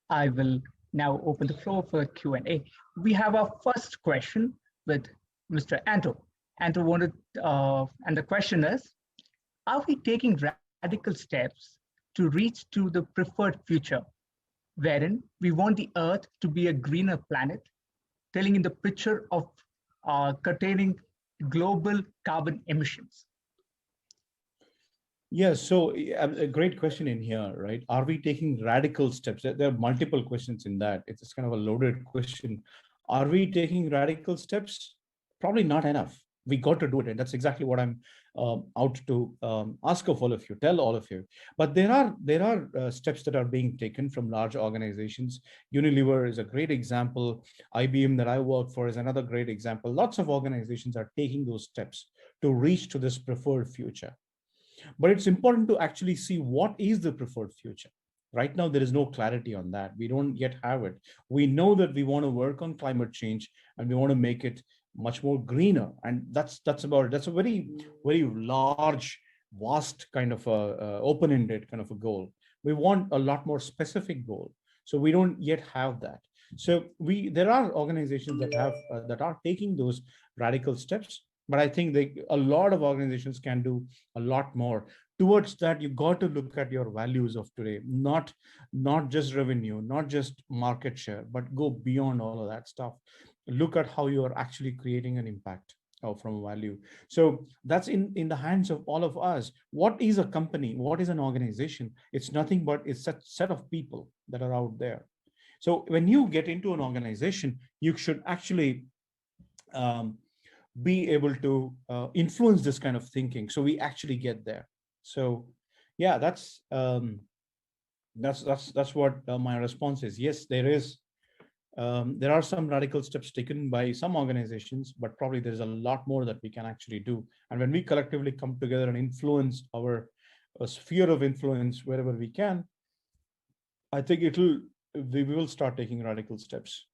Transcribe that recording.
I will now open the floor for Q&A. We have our first question with Mr. Anto. Anto wanted, and the question is, are we taking radical steps to reach to the preferred future, wherein we want the Earth to be a greener planet, telling in the picture of curtailing global carbon emissions? Yes, so a great question in here, right? Are we taking radical steps? There are multiple questions in that. It's kind of a loaded question. Are we taking radical steps? Probably not enough. We got to do it, and that's exactly what I'm out to ask of all of you, tell all of you. But there are steps that are being taken from large organizations. Unilever is a great example. IBM that I work for is another great example. Lots of organizations are taking those steps to reach to this preferred future. But it's important to actually see what is the preferred future. Right now, there is no clarity on that. We don't yet have it. We know that we want to work on climate change and we want to make it much more greener. And that's about it. That's a very large, vast kind of a open-ended kind of a goal. We want a lot more specific goal. So we don't yet have that. So there are organizations that have that are taking those radical steps, but I think a lot of organizations can do a lot more. Towards that, you got to look at your values of today, not just revenue, not just market share, but go beyond all of that stuff. Look at how you are actually creating an impact from value. So that's in the hands of all of us. What is a company? What is an organization? It's nothing but it's a set of people that are out there. So when you get into an organization, you should actually be able to influence this kind of thinking, so we actually get there. So yeah, that's what my response is. Yes, there are some radical steps taken by some organizations, but probably there's a lot more that we can actually do. And when we collectively come together and influence our sphere of influence wherever we can, I think we will start taking radical steps.